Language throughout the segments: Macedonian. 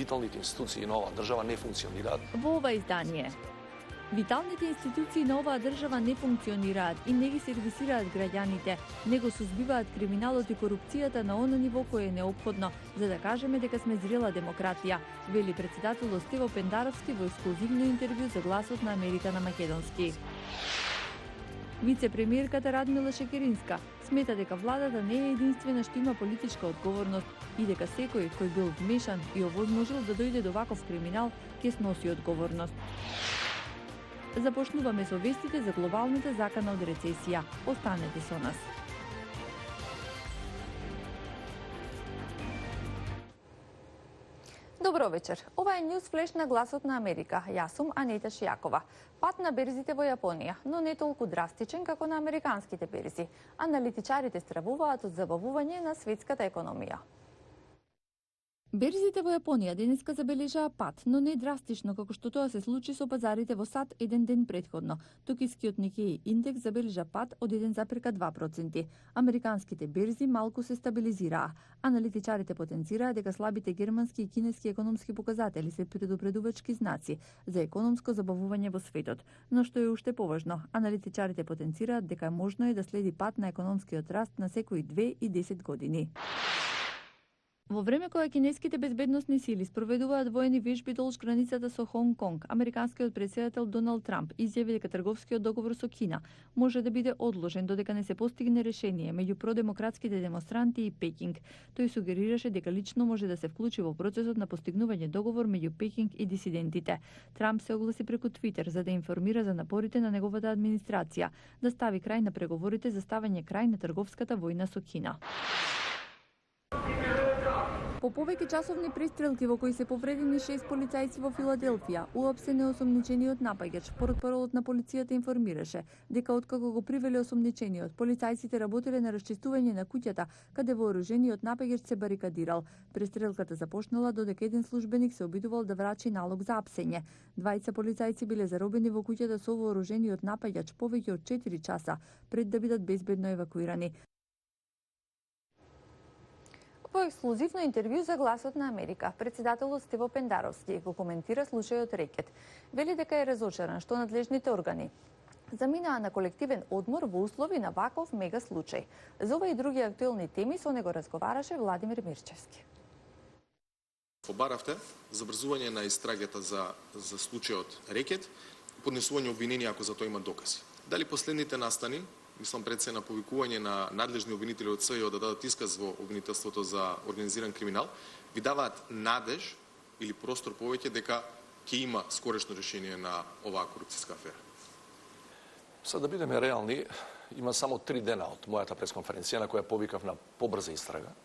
виталните институции на оваа држава не функционираат. Во ова издание виталните институции на оваа држава не функционираат и не ги сервисираат граѓаните, не го сузбиваат криминалот и корупцијата на оно ниво кое е неопходно за да кажеме дека сме зрела демократија, вели претседателот Стиво Пендаровски во ексклузивно интервју за Гласот на Америка на македонски. Вице-премиерката Радмила Шекеринска смета дека владата не е единствена што има политичка одговорност и дека секој кој бил вмешан и овозможил да дојде до ваков криминал ќе сноси одговорност. Започнуваме со вестите за глобалната закана од рецесија. Останете со нас. Добро вечер. Ова е News Flash на Гласот на Америка. Јас сум Анита Шијакова. Пат на берзите во Јапонија, но не толку драстичен како на американските берзи. Аналитичарите стравуваат од забавување на светската економија. Берзите во Јапонија денеска забележаа пат, но не драстично како што тоа се случи со пазарите во САД еден ден претходно. Токискиот Никеј индекс забележа пат од 1,2%. Американските берзи малку се стабилизираа. Аналитичарите потенцираа дека слабите германски и кинески економски показатели се предупредувачки знаци за економско забавување во светот. Но што е уште поважно, аналитичарите потенцираат дека можно е да следи пат на економскиот раст на секои 2 и 10 години. Во време кога кинеските безбедносни сили спроведуваат воени вежби долж границата со Хонг Конг, американскиот претседател Доналд Трамп изјави дека трговскиот договор со Кина може да биде одложен додека не се постигне решение меѓу продемократските демонстранти и Пекинг. Тој сугерираше дека лично може да се вклучи во процесот на постигнување договор меѓу Пекинг и дисидентите. Трамп се огласи преку Твитер за да информира за напорите на неговата администрација да стави крај на преговорите за ставање крај на трговската војна со Кина. По повеќе часовни пристрелки во кои се повредени 6 полицајци во Филаделфија, уапсен е осомничениот напаѓач. Портпаролот на полицијата информираше дека откако го привеле осомничениот, полицајците работеле на расчистување на куќата каде вооружениот напаѓач се барикадирал. Пристрелката започнала додека еден службеник се обидувал да врачи налог за апсење. Двајца полицајци биле заробени во куќата со вооружениот напаѓач повеќе од 4 часа пред да бидат безбедно евакуирани. Во ексклузивно интервју за Гласот на Америка, претседателот Стиво Пендаровски го коментира случајот Рекет. Вели дека е разочаран што надлежните органи заминаа на колективен одмор во услови на ваков мега случај. За ова и други актуелни теми со него разговараше Владимир Мирчевски. Побаравте забрзување на истрагата за случајот Рекет, поднесување обвиненија ако за тоа има докази. Дали последните настани, мислам пред се на повикување на надлежни обвинители од СЈО да дадат исказ во обвинителството за организиран криминал, ви даваат надеж или простор повеќе дека ќе има скорешно решение на оваа корупцијска афера? Са да бидеме реални, има само 3 дена од мојата пресконференција на која повикав на побрза истрага.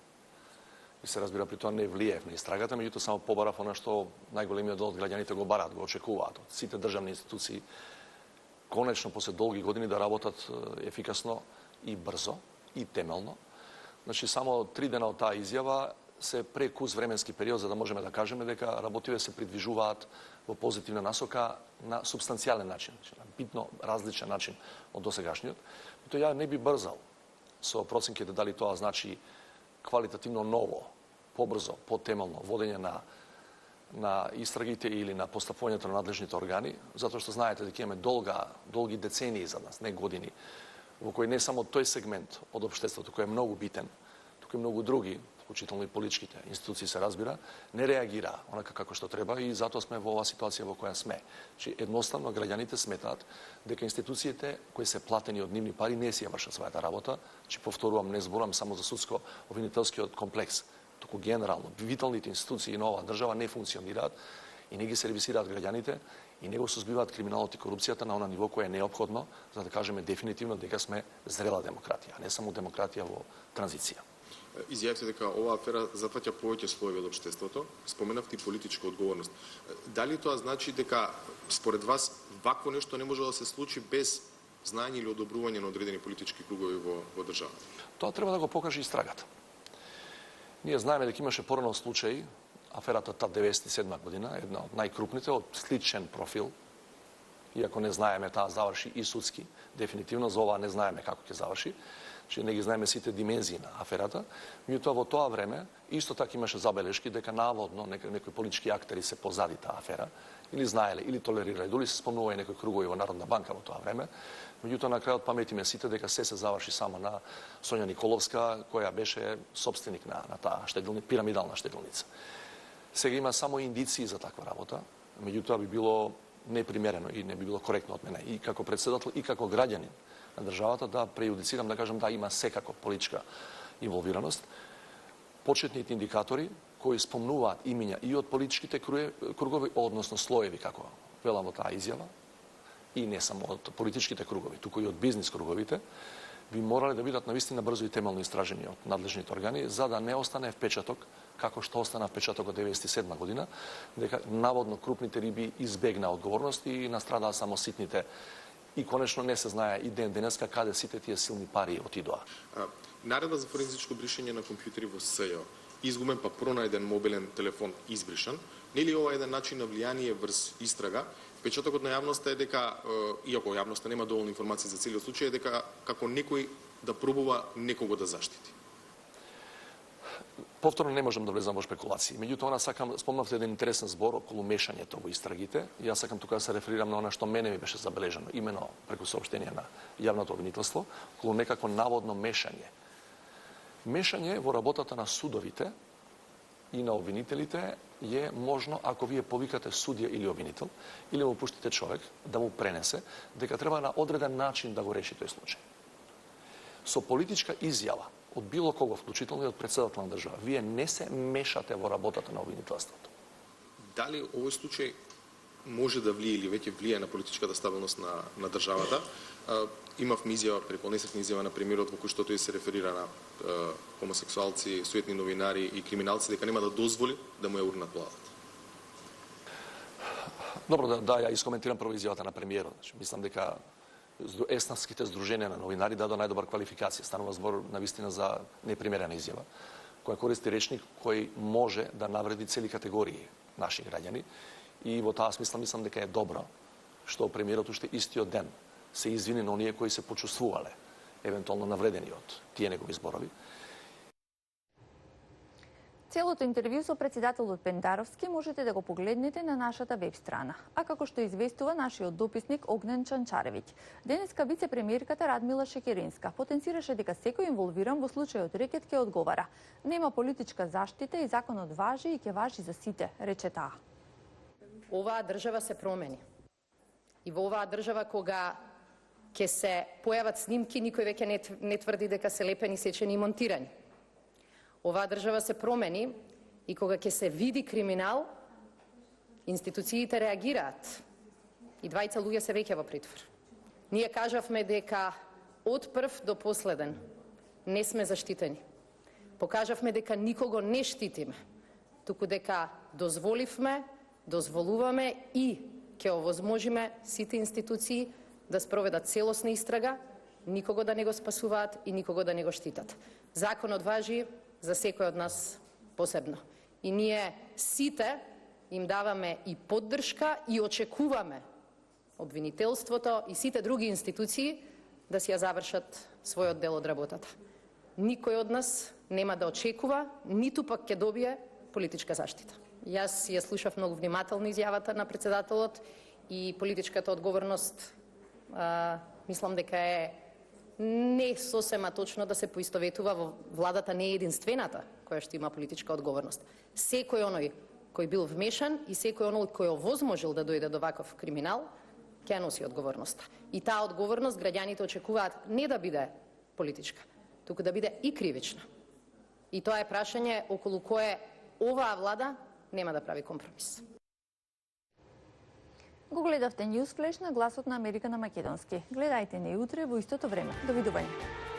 И се разбира, при тоа не влијаев на истрагата, меѓутоа само побарав она што најголемиот дел од граѓаните го бараат, го очекуваат од сите државни институции, конечно после долги години да работат ефикасно и брзо и темелно. Значи само 3 дена од таа изјава се прекус временски период за да можеме да кажеме дека работиве се придвижуваат во позитивна насока на субстанцијален начин, значи на битно различен начин од досегашниот. Тоа ја не би брзал со проценките дали тоа значи квалитативно ново, побрзо, потемелно водење на истрагите или на постапувањето на надлежните органи, затоа што знаете дека имаме долги децении за нас, не години, во кои не само тој сегмент од општеството кој е многу битен, туку и многу други, вклучително и политичките институции се разбира, не реагира онака како што треба и затоа сме во оваа ситуација во која сме. Значи едноставно граѓаните сметаат дека институциите кои се платени од нивни пари не си ја вршат својата работа, значи повторувам, не зборувам само за судско-обвинителскиот комплекс, туку генерално виталните институции на оваа држава не функционираат и не ги сервисираат граѓаните и не го сузбиваат криминалот и корупцијата на она ниво кое е неопходно за да кажеме дефинитивно дека сме зрела демократија, а не само демократија во транзиција. Изјавите дека оваа афера зафаќа повеќе слоеви од општеството, споменавте и политичка одговорност. Дали тоа значи дека според вас вакво нешто не може да се случи без знаење или одобрување на одредени политички кругови во државата? Тоа треба да го покаже истрагата. Ние знаеме дека имаше порано случај, аферата ТАТ 97 година, една од најкрупните, од сличен профил, иако не знаеме, таа заврши и судски, дефинитивно, за ова не знаеме како ќе заврши. че не ги знаеме сите димензии на аферата, меѓутоа во тоа време исто така имаше забелешки дека наводно некои политички актери се позади таа афера, или знаеле, или толерирале, дури се спомнува и некои кругови во Народна банка во тоа време. Меѓутоа на крајот паметиме сите дека се заврши само на Сонја Николовска, која беше собственик на таа пирамидална штедилница. Сега има само индиции за таква работа, меѓутоа би било непримерено и не би било коректно од мене и како председател и како граѓанин на државата да прејудицирам, да кажам да има секако политичка инволвираност. Почетните индикатори кои спомнуваат имиња и од политичките кругови, односно слоеви, како велам во таа изјава, и не само од политичките кругови, туку и од бизнис круговите, би морале да бидат навистина брзо и темелно истражени од надлежните органи, за да не остане впечаток, како што остана впечаток од 1997 година, дека наводно крупните риби избегна одговорност и настрадаа само ситните. И конечно не се знае и ден денеска каде сите тие силни пари отидоа. Наредба за форензичко бришење на компјутери во СЈО, изгубен па пронајден мобилен телефон избришан, нели ова е еден начин на влијание врз истрага? Впечатокот на јавноста е дека, иако јавноста нема доволно информации за целиот случај, е дека како некој да пробува некого да заштити. Повторно не можам да влезам во шпекулации. Меѓутоа, спомнавте еден интересен збор околу мешањето во истрагите. Јас сакам тука да се реферирам на она што мене ми беше забележано, имено преку соопштение на јавното обвинителство, околу некако наводно мешање. Мешање во работата на судовите и на обвинителите е можно ако вие повикате судија или обвинител, или му пуштите човек да му пренесе дека треба на одреден начин да го реши тој случај. Со политичка изјава од било кого, вклучително и од председател на држава, вие не се мешате во работата на обвинителството. Дали овој случај може да влие или веќе влие на политичката стабилност на државата? Имавме изјава, препонесавме изјава на премиерот во кој што тој се реферира на хомосексуалци, суетни новинари и криминалци, дека нема да дозволи да му ја урнат владата. Добро, да ја искоментирам прво изјавата на премиерот. Мислам дека еснавските здруженија на новинари дадо најдобар квалификација. Станува збор навистина за непримерена изјава, која користи речник кој може да навреди цели категории наши граѓани. И во таа смисла мислам дека е добро што премиерот уште истиот ден се извини на оние кои се почувствувале евентуално навредени од тие негови зборови. Целото интервју со председателот Пендаровски можете да го погледнете на нашата веб страна. А како што известува нашиот дописник Огнен Чанчаревиќ, денеска вице-премиерката Радмила Шекеринска потенцираше дека секој инволвиран во случајот рекет ќе одговара. Нема политичка заштита и законот важи и ќе важи за сите, рече таа. Оваа држава се промени. И во оваа држава кога ќе се појават снимки, никој веќе не тврди дека се лепени, сечени и монтирани. Оваа држава се промени и кога ќе се види криминал, институциите реагираат. И двајца луѓе се веќе во притвор. Ние кажавме дека од прв до последен не сме заштитени. Покажавме дека никого не штитиме, туку дека дозволивме, дозволуваме и ќе овозможиме сите институции да спроведат целосна истрага, никого да не го спасуваат и никого да не го штитат. Законот важи за секој од нас посебно. И ние сите им даваме и поддршка и очекуваме обвинителството и сите други институции да си ја завршат својот дел од работата. Никој од нас нема да очекува, ниту пак ќе добие политичка заштита. Јас ја слушав многу внимателно изјавата на председателот и политичката одговорност мислам дека е не сосема точно да се поистоветува во владата не е единствената која што има политичка одговорност. Секој оној кој бил вмешан и секој оној кој овозможил да дојде до ваков криминал, ќе носи одговорноста. И таа одговорност граѓаните очекуваат не да биде политичка, туку да биде и кривична. И тоа е прашање околу кое оваа влада нема да прави компромис. Го гледавте Ньюс Флеш на Гласот на Америка на македонски. Гледајте не утре во истото време. Довидување.